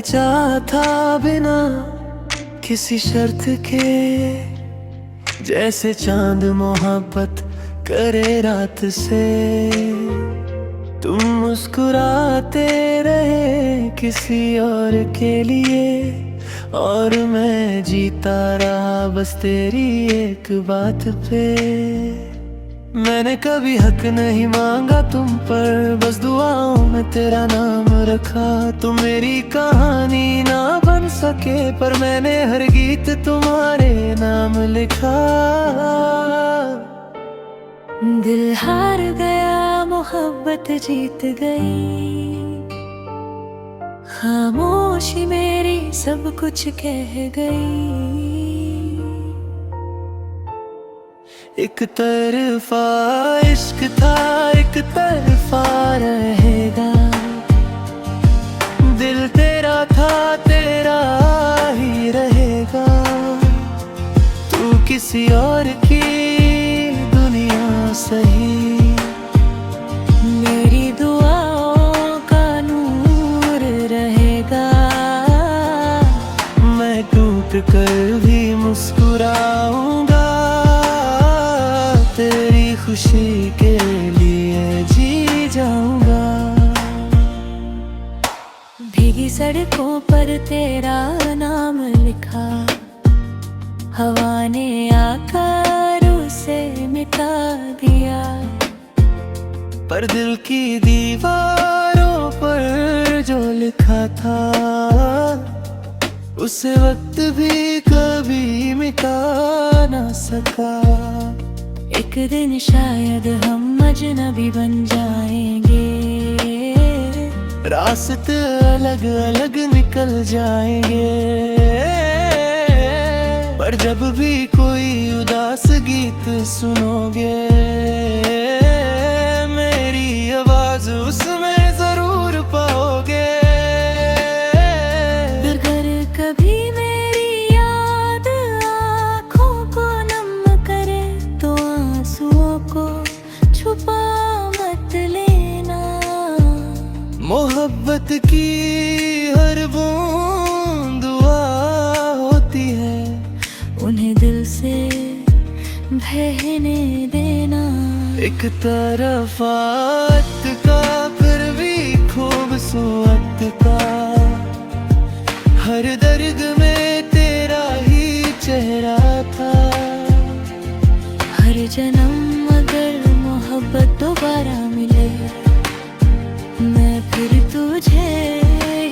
चाहा था बिना किसी शर्त के, जैसे चांद मोहब्बत करे रात से। तुम मुस्कुराते रहे किसी और के लिए, और मैं जीता रहा बस तेरी एक बात पे। मैंने कभी हक नहीं मांगा तुम पर, बस दुआओं में तेरा नाम रखा। तुम मेरी कहानी ना बन सके, पर मैंने हर गीत तुम्हारे नाम लिखा। दिल हार गया, मोहब्बत जीत गई। खामोशी मेरी सब कुछ कह गई। एक तरफा इश्क था, एक तरफा रहेगा। दिल तेरा था, तेरा ही रहेगा। तू किसी और की दुनिया सही, मेरी दुआओं का नूर रहेगा। मैं टूट कर भी मुस्कुराऊंगा, तेरी खुशी के लिए जी जाऊंगा। भीगी सड़कों पर तेरा नाम लिखा, हवा ने आकर उसे मिटा दिया। पर दिल की दीवारों पर जो लिखा था, उसे वक्त भी कभी मिटा ना सका। एक दिन शायद हम अजनबी बन जाएंगे, रास्ते अलग अलग निकल जाएंगे। पर जब भी कोई उदास गीत सुनोगे, मेरी आवाज उसमें जरूर पाओगे। अगर कभी मेरी याद आँखों को नम करे, तो आंसुओं को छुपा मत लेना। मोहब्बत की हर बूंद दुआ होती है, उन्हें दिल से बहने देना। एक तरफा का फिर भी खूबसूरत का, हर दर्द में तेरा ही चेहरा था। हर जन्म अगर मोहब्बत दोबारा मिले, मैं फिर तुझे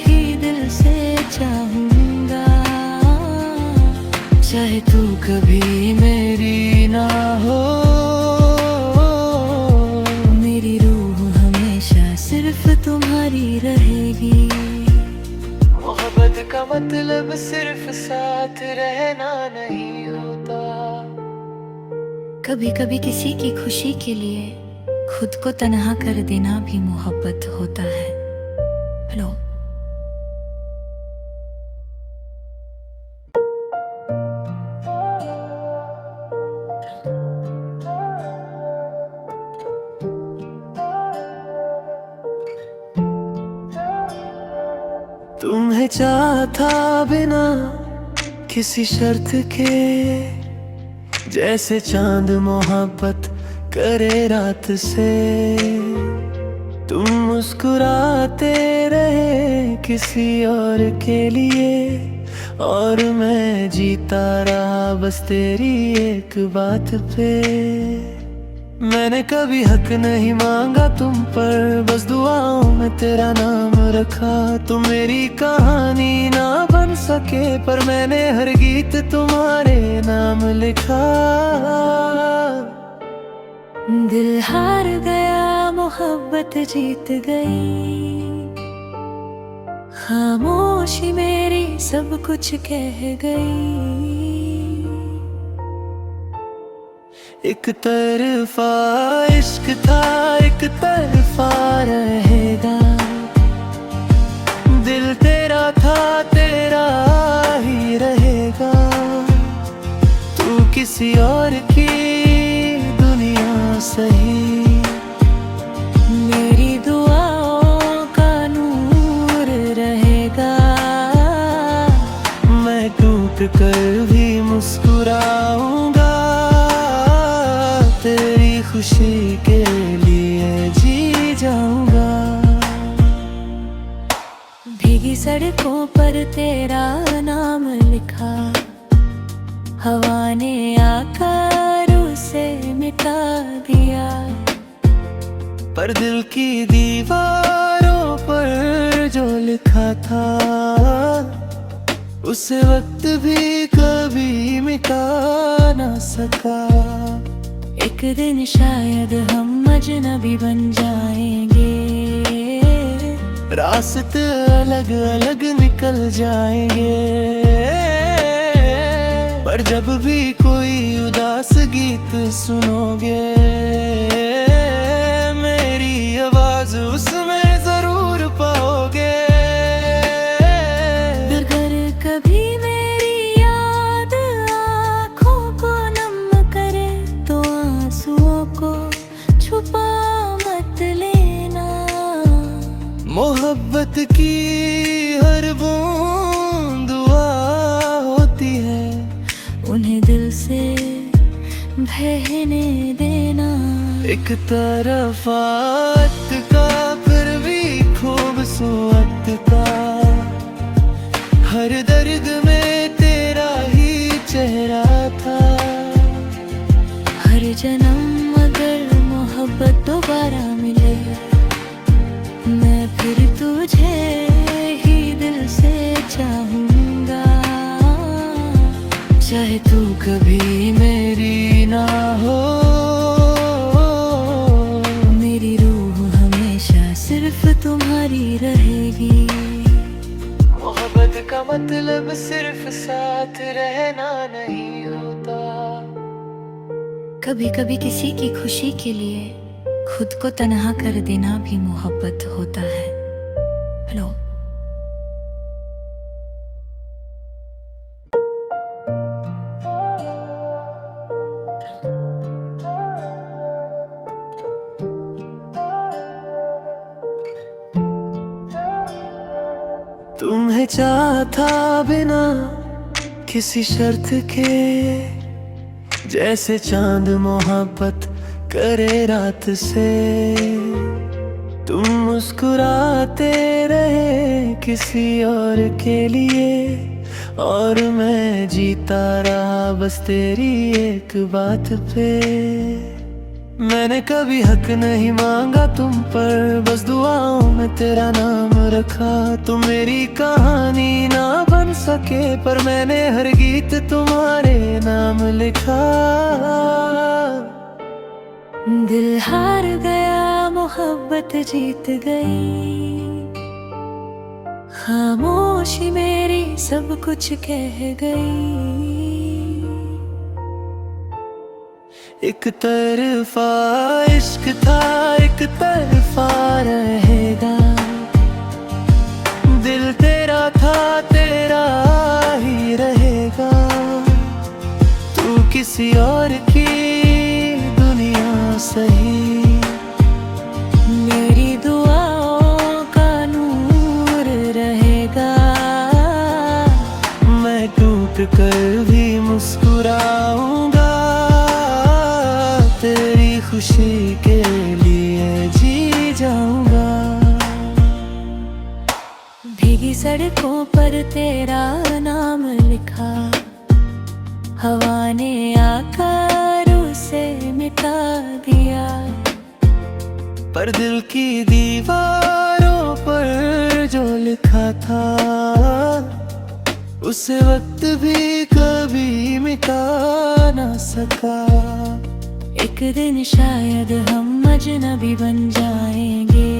ही दिल से चाहूंगा। चाहे तू कभी मेरी ना हो, मेरी रूह हमेशा सिर्फ तुम्हारी रहेगी। मोहब्बत का मतलब सिर्फ साथ रहना नहीं होता। कभी कभी किसी की खुशी के लिए खुद को तन्हा कर देना भी मोहब्बत होता है। हेलो। तुम्हें चाहा था बिना किसी शर्त के, जैसे चांद मोहब्बत करे रात से। तुम मुस्कुराते रहे किसी और के लिए, और मैं जीता रहा बस तेरी एक बात पे। मैंने कभी हक नहीं मांगा तुम पर, बस दुआओं में तेरा नाम रखा। तुम मेरी कहानी ना बन सके, पर मैंने हर गीत तुम्हारे नाम लिखा। दिल हार गया, मोहब्बत जीत गई। खामोशी मेरी सब कुछ कह गई। एक तरफा इश्क था, एक तरफा रहेगा। दिल तेरा था, तेरा ही रहेगा। तू किसी और की दुनिया सही, मेरी दुआओं का नूर रहेगा। टूट कर भी मुस्कुराऊंगा, तेरी खुशी के लिए जी जाऊंगा। भीगी सड़कों पर तेरा नाम लिखा, हवा ने आकर उसे मिटा दिया। पर दिल की दीवारों पर जो लिखा था, उसे वक्त भी कभी मिटा ना सका। एक दिन शायद हम अजनबी बन जाएंगे, रास्ते अलग अलग निकल जाएंगे। पर जब भी कोई उदास गीत सुनोगे, मेरी आवाज उसमें जरूर पाओगे। अगर कभी मेरी याद आँखों को नम करे, तो आंसुओं को छुपा मत लेना। मोहब्बत की हर बूंद दुआ होती है, उन्हें दिल से बहने देना। एक तरफ आत का फिर भी खूबसूरत का, हर दर्द में तेरा ही चेहरा था। हर जन्म अगर मोहब्बत दोबारा मिले, मैं फिर तुझे ही दिल से चाहूंगा। चाहे तू कभी मेरी ना हो, मेरी रूह हमेशा सिर्फ तुम्हारी रहेगी। मोहब्बत का मतलब सिर्फ साथ रहना नहीं होता। कभी कभी किसी की खुशी के लिए खुद को तन्हा कर देना भी मोहब्बत होता है। हेलो। तुम्हें चाहता बिना किसी शर्त के, जैसे चांद मोहब्बत करे रात से। तुम मुस्कुराते रहे किसी और के लिए, और मैं जीता रहा बस तेरी एक बात पे। मैंने कभी हक नहीं मांगा तुम पर, बस दुआओं में तेरा नाम रखा। तुम मेरी कहानी ना बन सके, पर मैंने हर गीत तुम्हारे नाम लिखा। दिल हार गया, मोहब्बत जीत गई। खामोशी मेरी सब कुछ कह गई। एक तरफा इश्क था, एक तरफा रहेगा। दिल तेरा था, तेरा ही रहेगा। तू किसी और की दुनिया सही, मेरी दुआओं का नूर रहेगा। मैं टूट कर भी मुस्कुराऊंगा, तेरी खुशी के लिए जी जाऊंगा। भीगी सड़कों पर तेरा नाम लिखा, हवा ने आकर उसे मिटा दिया। पर दिल की दीवारों पर जो लिखा था, उसे वक्त भी कभी मिटा ना सका। एक दिन शायद हम अजनबी बन जाएंगे,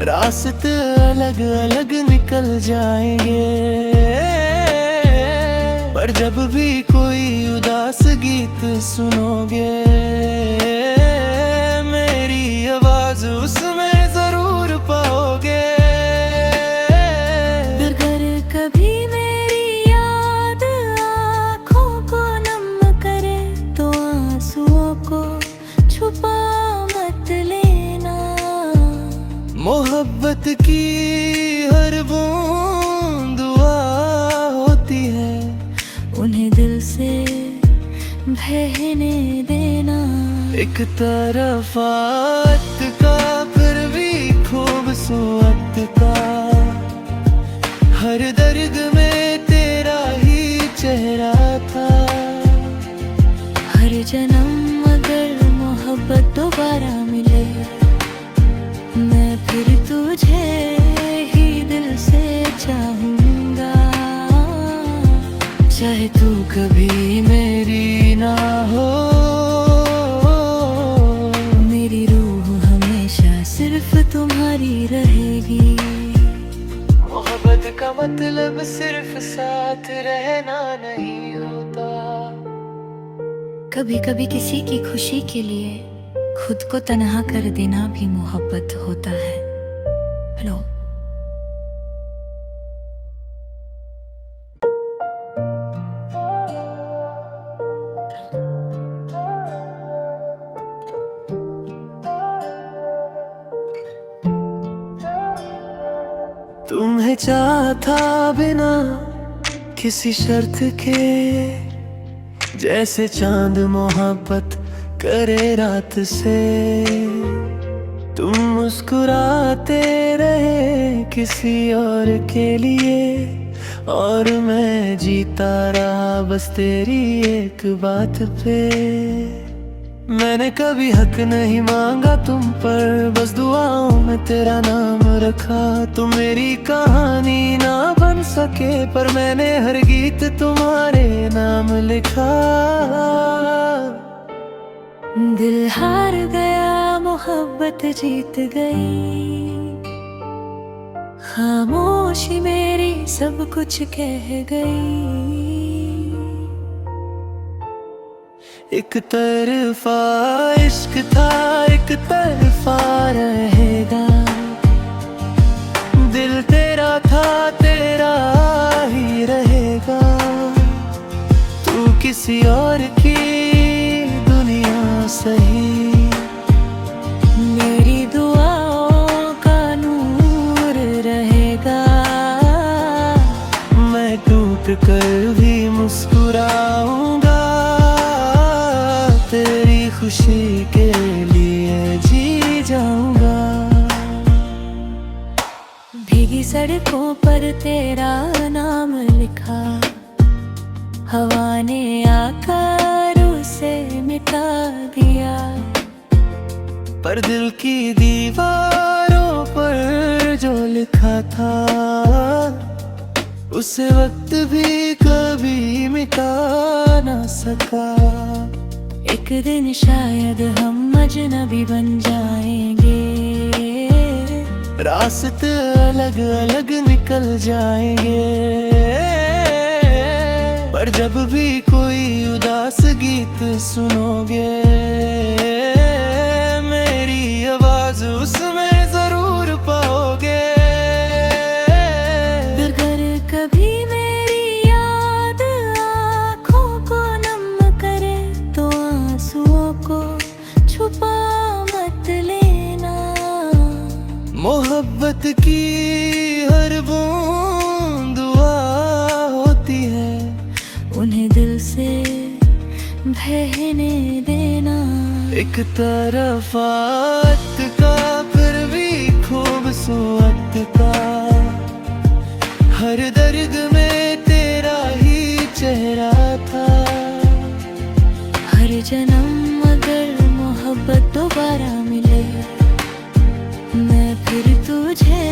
रास्ते अलग अलग निकल जाएंगे। पर जब भी कोई उदास गीत सुनोगे, मेरी आवाज उसमें जरूर पाओगे। अगर कभी मेरी याद आँखों को नम करे, तो आंसुओं को छुपा मत लेना। मोहब्बत की हर बूंद दुआ होती बहने देना। एक तरफ आत का फिर भी खूबसूरत का, हर दर्द में तेरा ही चेहरा था। हर जन्म अगर मोहब्बत दोबारा मिले, मैं फिर तुझे ही दिल से चाहूंगा। चाहे तू कभी मेरी ना हो, मेरी रूह हमेशा सिर्फ तुम्हारी रहेगी। मोहब्बत का मतलब सिर्फ साथ रहना नहीं होता। कभी कभी किसी की खुशी के लिए खुद को तन्हा कर देना भी मोहब्बत होता है। हेलो। तुम्हें चाहता बिना किसी शर्त के, जैसे चांद मोहब्बत करे रात से। तुम मुस्कुराते रहे किसी और के लिए, और मैं जीता रहा बस तेरी एक बात पे। मैंने कभी हक नहीं मांगा तुम पर, बस दुआओं में तेरा नाम रखा। तुम मेरी कहानी ना बन सके, पर मैंने हर गीत तुम्हारे नाम लिखा। दिल हार गया, मोहब्बत जीत गई। खामोशी मेरी सब कुछ कह गई। एक तरफा इश्क था, एक तरफा रहेगा। दिल तेरा था, तेरा ही रहेगा। तू किसी और की दुनिया सही, मेरी दुआओं का नूर रहेगा। मैं टूट कर भी मुस्कुराऊंगा, तेरी खुशी के लिए जी जाऊंगा। भीगी सड़कों पर तेरा नाम लिखा, हवा ने आकर उसे मिटा दिया। पर दिल की दीवारों पर जो लिखा था, उसे वक्त भी कभी मिटा ना सका। एक दिन शायद हम अजनबी बन जाएंगे, रास्ते अलग अलग निकल जाएंगे। पर जब भी कोई उदास गीत सुनोगे, मेरी आवाज उसमें जरूर पाओगे। अगर कभी मेरी याद आँखों को नम करे, तो आंसुओं को छुपा मत लेना। मोहब्बत की हर बूंद दुआ होती है, उन्हें दिल से बहने देना। एक तरफ आत का फिर भी खूबसूरत का, हर दर्द में तेरा ही चेहरा था। हर जन्म अगर मोहब्बत दोबारा मिले, मैं फिर तुझे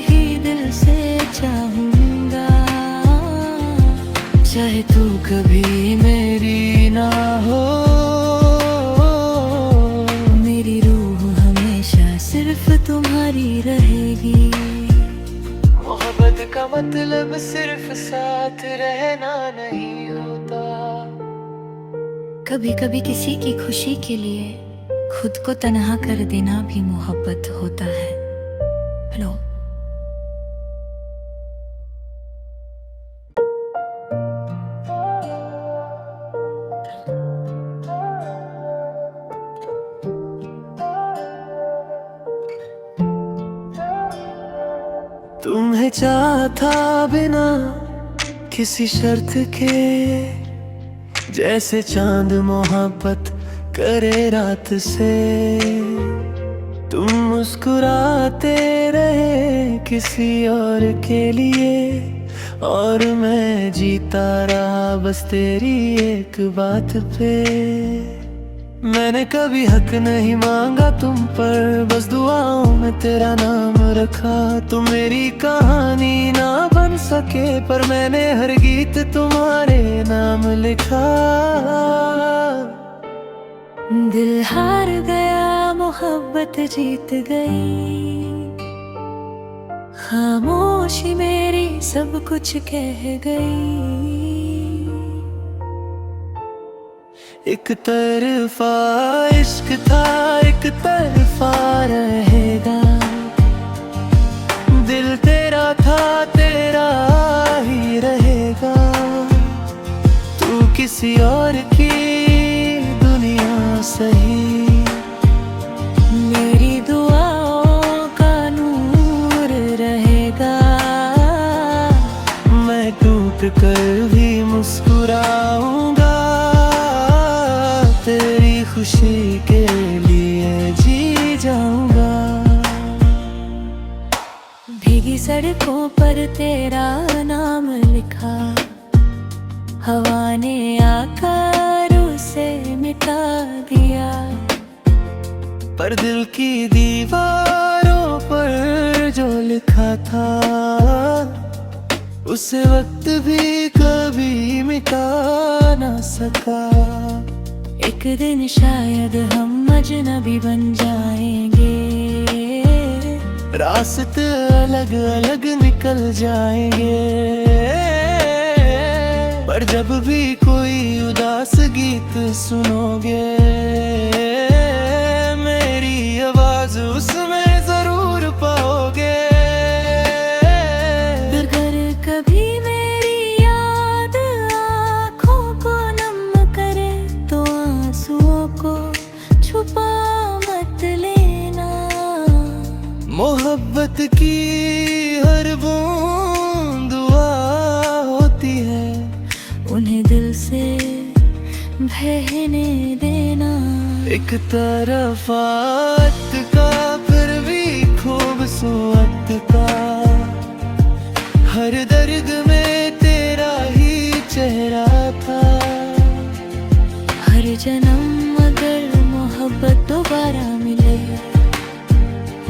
ही दिल से चाहूंगा। चाहे तू कभी मेरी ना हो, मेरी रूह हमेशा सिर्फ तुम्हारी रहेगी। मोहब्बत का मतलब सिर्फ साथ रहना नहीं होता। कभी कभी किसी की खुशी के लिए खुद को तन्हा कर देना भी मोहब्बत होता है। हेलो। तुम्हें चाहता बिना किसी शर्त के, जैसे चांद मोहब्बत करे रात से। तुम मुस्कुराते रहे किसी और के लिए, और मैं जीता रहा बस तेरी एक बात पे। मैंने कभी हक नहीं मांगा तुम पर, बस दुआओं में तेरा नाम रखा। तुम मेरी कहानी ना बन सके, पर मैंने हर गीत तुम्हारे नाम लिखा। दिल हार गया, मोहब्बत जीत गई। खामोशी मेरी सब कुछ कह गई। एक तरफा इश्क था, एक तरफा रहेगा। दिल तेरा था, तेरा ही रहेगा। तू किसी और की दुनिया सही, मेरी दुआओं का नूर रहेगा। मैं टूट कर भी मुस्कुराऊंगा, तेरी खुशी के लिए जी जाऊंगा। भीगी सड़कों पर तेरा नाम लिखा, हवा ने आकर उसे मिटा दिया। पर दिल की दीवारों पर जो लिखा था, उसे वक्त भी कभी मिटा ना सका। एक दिन शायद हम अजनबी बन जाएंगे, रास्ते अलग अलग निकल जाएंगे। पर जब भी कोई उदास गीत सुनोगे, मेरी आवाज उसमें जरूर पाओगे। अगर कभी मेरी याद आँखों को नम करे, तो आंसुओं को छुपा मत लेना। मोहब्बत की हर बूंद दुआ होती है, उन्हें दिल से बहने देना। एक तरफ वक्त का फिर भी खूबसूरत का, हर दर्द में तेरा ही चेहरा था। हर जन्म अगर मोहब्बत दोबारा मिले,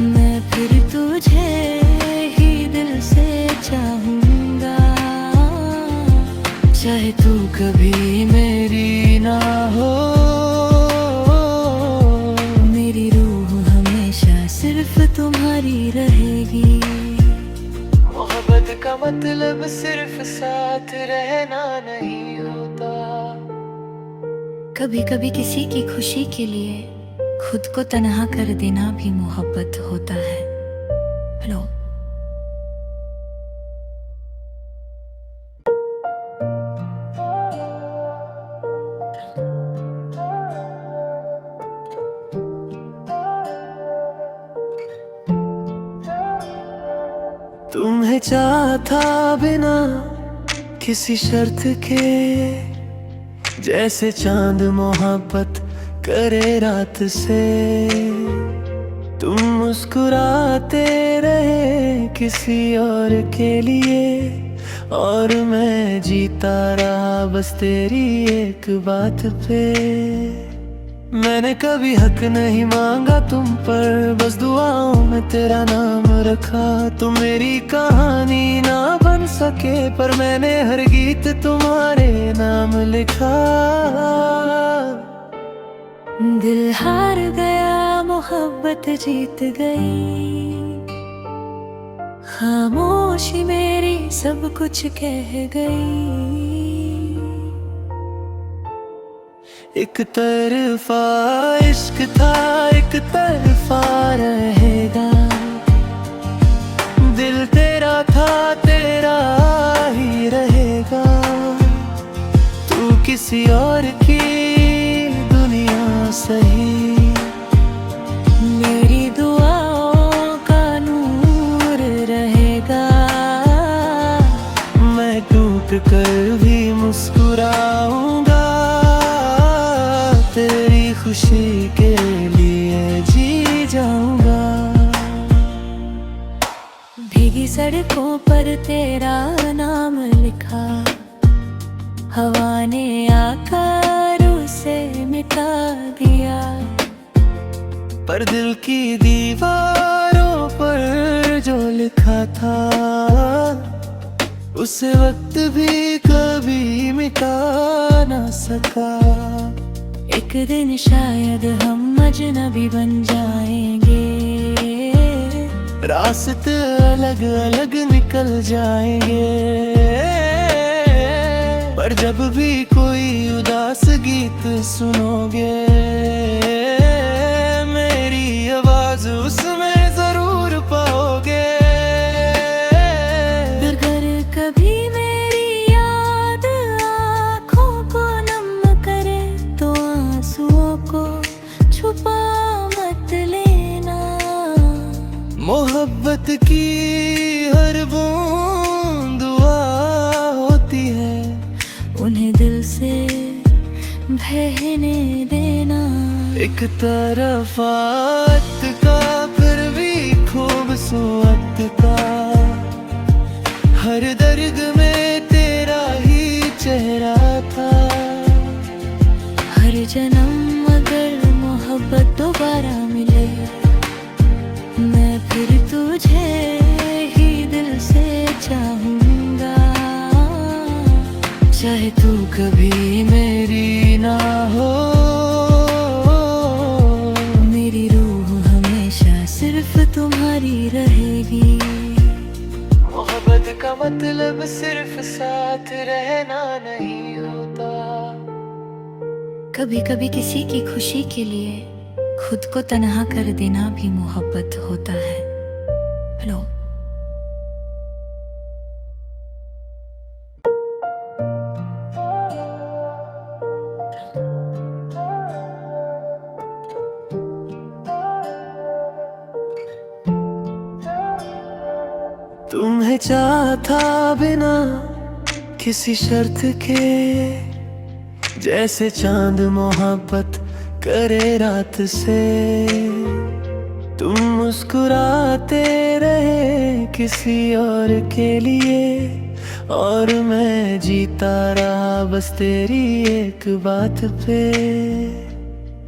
मैं फिर तुझे ही दिल से चाहूंगा। चाहे तू कभी मेरी ना हो, मेरी रूह हमेशा सिर्फ तुम्हारी रहेगी। मोहब्बत का मतलब सिर्फ साथ रहना नहीं होता। कभी कभी किसी की खुशी के लिए खुद को तन्हा कर देना भी मोहब्बत होता है। हेलो, तुम्हें चाहता बिना किसी शर्त के, जैसे चांद मोहब्बत करे रात से। तुम मुस्कुराते रहे किसी और के लिए, और मैं जीता रहा बस तेरी एक बात पे। मैंने कभी हक नहीं मांगा तुम पर, बस दुआओं में तेरा नाम रखा। तुम मेरी कहानी ना बन सके, पर मैंने हर गीत तुम्हारे नाम लिखा। दिल हार गया, मोहब्बत जीत गई। खामोशी मेरी सब कुछ कह गई। एक तरफा इश्क था, एक तरफा रहेगा। दिल तेरा था, तेरा ही रहेगा। तू किसी और की दुनिया सही, मेरी दुआओं का नूर रहेगा। मैं टूट कर भी मुस्कुराऊंगा, खुशी के लिए जी जाऊंगा। भीगी सड़कों पर तेरा नाम लिखा, हवा ने आकर उसे मिटा दिया। पर दिल की दीवारों पर जो लिखा था, उसे वक्त भी कभी मिटा ना सका। एक दिन शायद हम अजनबी बन जाएंगे, रास्ते अलग अलग निकल जाएंगे। पर जब भी कोई उदास गीत सुनोगे, मेरी आवाज उसमें जरूर पाओगे। अगर कभी मेरी याद आँखों को नम करे, तो आंसुओं को छुपा मत लेना। मोहब्बत की हर बूंद दुआ होती है, उन्हें दिल से बहने देना। एक तरफ वक्त का फिर भी खूबसूरत का, हर दर्द में तेरा ही चेहरा था। हर जन्म अगर मोहब्बत दोबारा मिले, मैं फिर तुझे ही दिल से चाहूंगा। चाहे तू कभी मेरी ना हो, मेरी रूह हमेशा सिर्फ तुम्हारी रहेगी। मोहब्बत का मतलब सिर्फ साथ रहना नहीं होता। कभी कभी किसी की खुशी के लिए खुद को तन्हा कर देना भी मोहब्बत होता है। हेलो, तुम्हें चाहता बिना किसी शर्त के, जैसे चांद मोहब्बत करे रात से। तुम मुस्कुराते रहे किसी और के लिए, और मैं जीता रहा बस तेरी एक बात पे।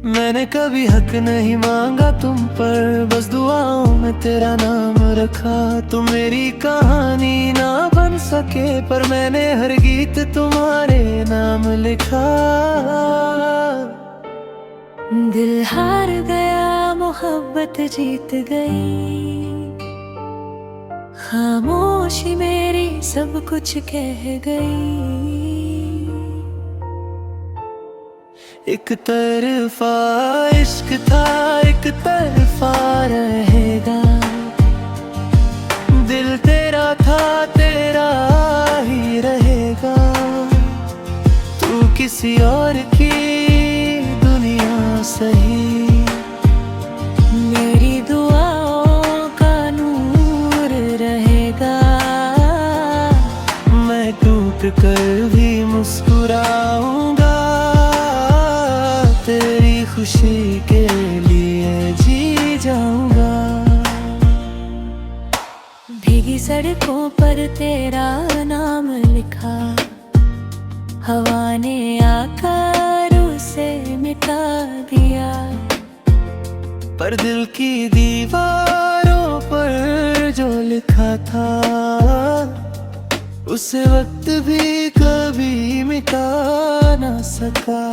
मैंने कभी हक नहीं मांगा तुम पर, बस दुआओं में तेरा नाम रखा। तुम मेरी कहानी ना बन सके, पर मैंने हर गीत तुम्हारे नाम लिखा। दिल हार गया, मोहब्बत जीत गई। खामोशी मेरी सब कुछ कह गई। एक तरफा इश्क था, एक तरफा रहेगा। दिल तेरा था, तेरा ही रहेगा। तू किसी और की दुनिया सही, मेरी दुआओं का नूर रहेगा। मैं टूट कर भी मुस्कुराऊंगा, तेरी खुशी के लिए जी जाऊंगा। भीगी सड़कों पर तेरा नाम लिखा, हवा ने आकर उसे मिटा दिया। पर दिल की दीवारों पर जो लिखा था, उसे वक्त भी कभी मिटा ना सका।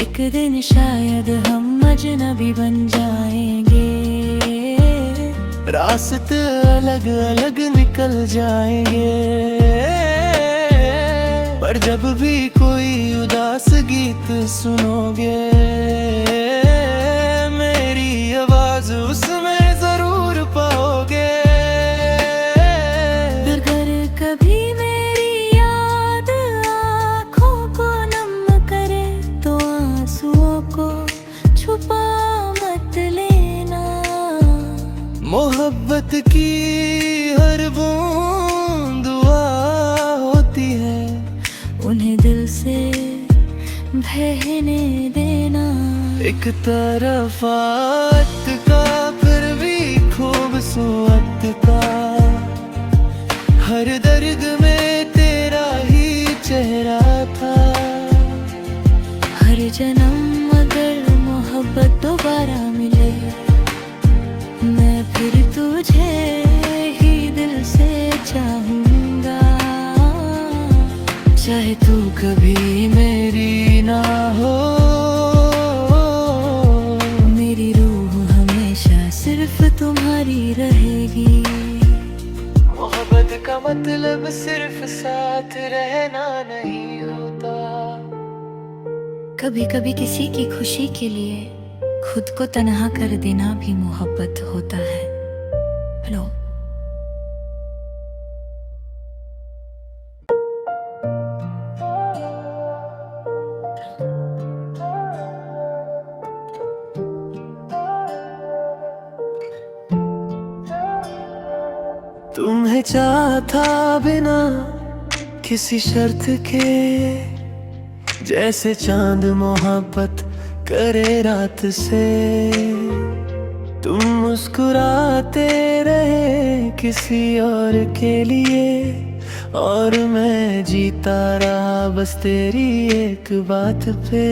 एक दिन शायद हम अजनबी बन जाएंगे, रास्ते अलग अलग निकल जाएंगे। पर जब भी कोई उदास गीत सुनोगे, मेरी आवाज उसमें जरूर पाओगे। अगर कभी मेरी याद आँखों को नम करे, तो आंसुओं को छुपा मत लेना। मोहब्बत की हर बूंद दुआ होती है, उन्हें दिल से बहने देना। एक तरफ वक्त का फिर भी खूबसूरत का, हर दर्द में तेरा ही चेहरा था। हर जन्म अगर मोहब्बत दोबारा मिले, मैं फिर तुझे ही दिल से चाहूंगा। चाहे तू कभी मेरी ना हो, मेरी रूह हमेशा सिर्फ तुम्हारी रहेगी। मोहब्बत का मतलब सिर्फ साथ रहना नहीं होता। कभी कभी किसी की खुशी के लिए खुद को तन्हा कर देना भी मोहब्बत होता है। हेलो। तुम्हें चाहता बिना किसी शर्त के, जैसे चांद मोहब्बत करे रात से। तुम मुस्कुराते रहे किसी और के लिए, और मैं जीता रहा बस तेरी एक बात पे।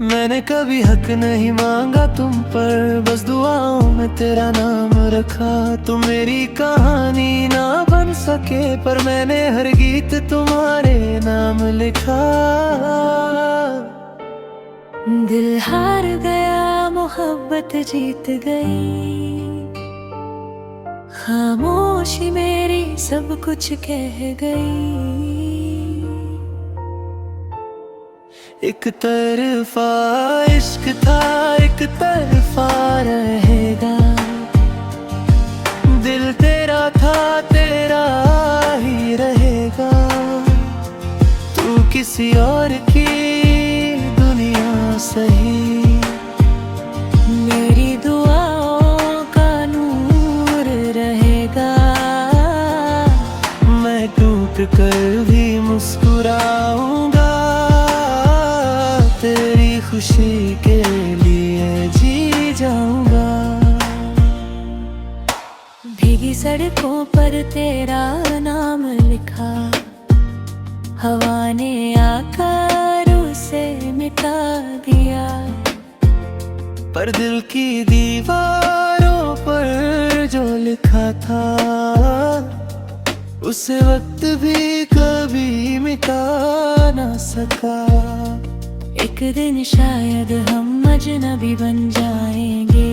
मैंने कभी हक नहीं मांगा तुम पर, बस दुआओं में तेरा नाम रखा। तुम मेरी कहानी ना बन सके, पर मैंने हर गीत तुम्हारे नाम लिखा। दिल हार गया, मोहब्बत जीत गई। खामोशी मेरी सब कुछ कह गई। एक तरफा इश्क था, एक तरफा रहेगा। दिल तेरा था, तेरा ही रहेगा। तू किसी और की दुनिया सही, मेरी दुआओं का नूर रहेगा। मैं टूट कर भी मुस्कुराऊंगा, तेरी खुशी के लिए जी जाऊंगा। भीगी सड़कों पर तेरा नाम लिखा, हवा ने आकर उसे मिटा दिया। पर दिल की दीवारों पर जो लिखा था, उसे वक्त भी कभी मिटा ना सका। एक दिन शायद हम अजनबी बन जाएंगे,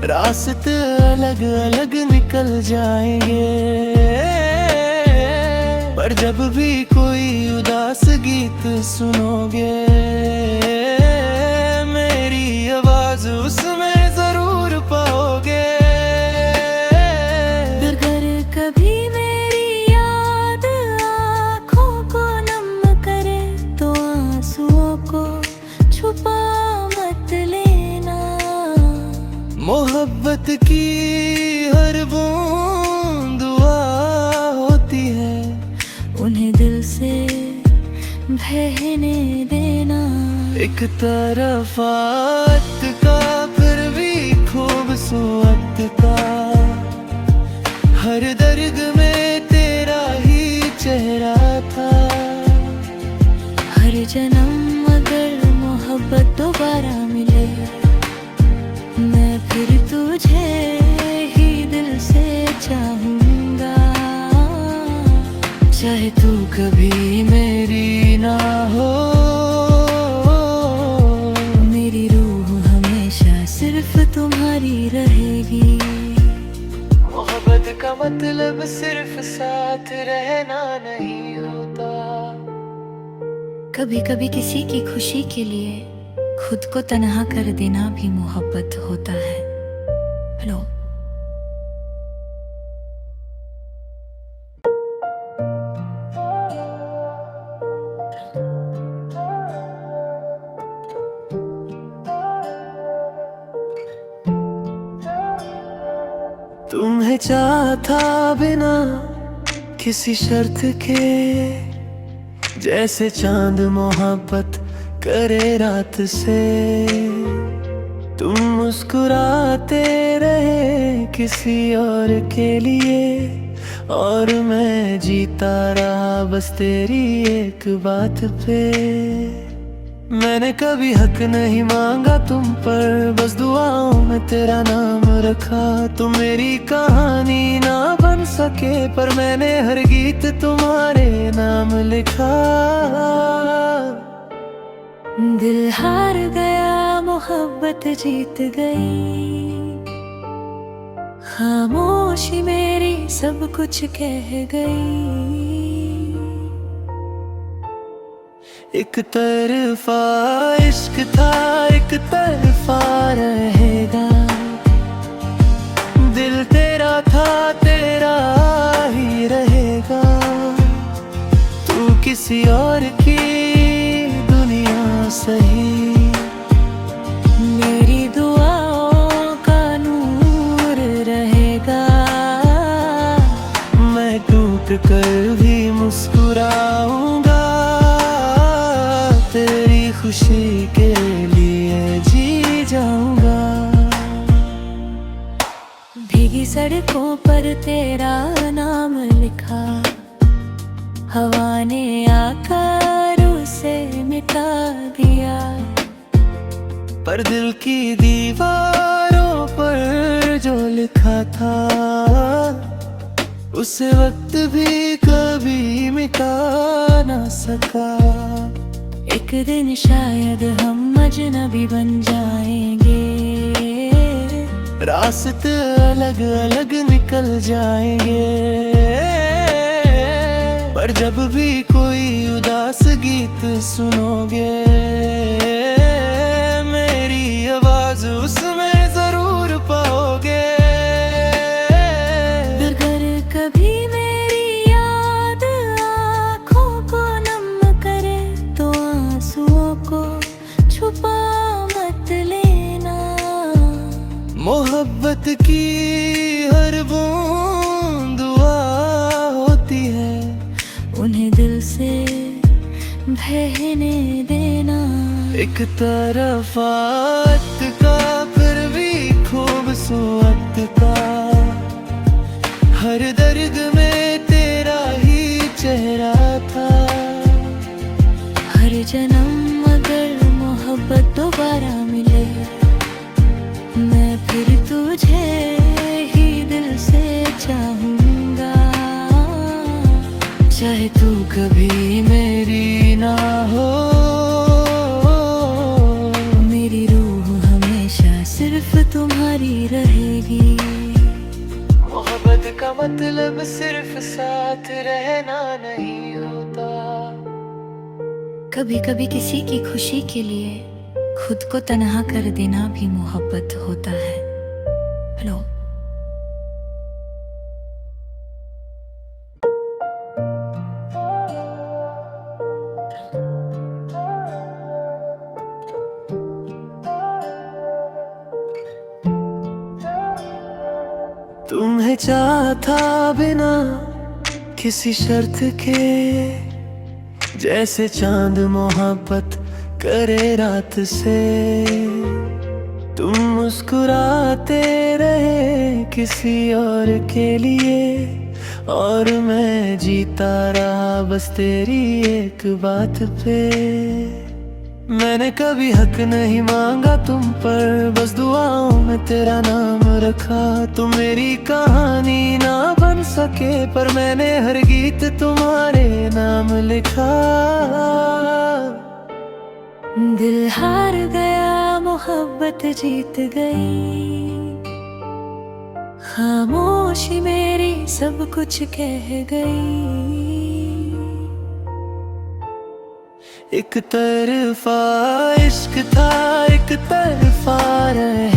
रास्ते अलग अलग निकल जाएंगे। पर जब भी कोई उदास गीत सुनोगे, मेरी आवाज उसमें जरूर पाओगे। अगर कभी मेरी याद आँखों को नम करे, तो आंसुओं को छुपा मत लेना। मोहब्बत की हर बूंद दुआ होती है, उन्हें दिल से बहने देना। एक तरफ वक्त का फिर भी खूबसूरत का, हर दर्द में तेरा ही चेहरा था। हर जन्म अगर मोहब्बत दोबारा मिले, मैं फिर तुझे ही दिल से चाहूंगा। चाहे तू कभी मेरी ना हो, मेरी रूह हमेशा सिर्फ तुम्हारी रहेगी। मोहब्बत का मतलब सिर्फ साथ रहना नहीं होता। कभी कभी किसी की खुशी के लिए खुद को तन्हा कर देना भी मोहब्बत होता है। हेलो। तुम्हें चाहता बिना किसी शर्त के, जैसे चांद मोहब्बत करे रात से। तुम मुस्कुराते रहे किसी और के लिए, और मैं जीता रहा बस तेरी एक बात पे। मैंने कभी हक नहीं मांगा तुम पर, बस दुआओं में तेरा नाम रखा। तुम मेरी कहानी ना बन सके, पर मैंने हर गीत तुम्हारे नाम लिखा। दिल हार गया, मोहब्बत जीत गई। खामोशी मेरी सब कुछ कह गई। एक तरफा इश्क था, एक तरफा रहेगा। दिल तेरा था, तेरा ही रहेगा। तू किसी और की दुनिया सही, मेरी दुआओं का नूर रहेगा। मैं टूट कर भी मुस्कुराऊंगा, तेरी खुशी के लिए जी जाऊंगा। भीगी सड़कों पर तेरा नाम लिखा, हवा ने आकर उसे मिटा दिया। पर दिल की दीवारों पर जो लिखा था, उस वक्त भी कभी मिटा ना सका। एक दिन शायद हम अजनबी बन जाएंगे, रास्ते अलग अलग निकल जाएंगे। पर जब भी कोई उदास गीत सुनोगे, मेरी आवाज उसमें जरूर पाओगे। अगर कभी मेरी याद आँखों को नम करे, तो आंसुओं को छुपा मत लेना। मोहब्बत की हर बूंद दुआ होती है, उन्हें दिल से बहने देना। एक तरफ वक्त का फिर भी खूबसूरत का, हर दर्द में तेरा ही चेहरा था। हर जन्म अगर मोहब्बत दोबारा मिले, मैं फिर तुझे ही दिल से चाहूंगा। चाहे तू कभी मेरी ना हो, मेरी रूह हमेशा सिर्फ तुम्हारी रहेगी। मोहब्बत का मतलब सिर्फ साथ रहना नहीं होता। कभी कभी किसी की खुशी के लिए खुद को तन्हा कर देना भी मोहब्बत होता है। हेलो, तुम्हें चाहता बिना किसी शर्त के, जैसे चांद मोहब्बत करे रात से। तुम मुस्कुराते रहे किसी और के लिए, और मैं जीता रहा बस तेरी एक बात पे। मैंने कभी हक नहीं मांगा तुम पर, बस दुआओं में तेरा नाम रखा। तुम मेरी कहानी ना बन सके, पर मैंने हर गीत तुम्हारे नाम लिखा। दिल हार गया, मोहब्बत जीत गई। खामोशी मेरी सब कुछ कह गई। एक तरफा इश्क था, एक तरफा रहे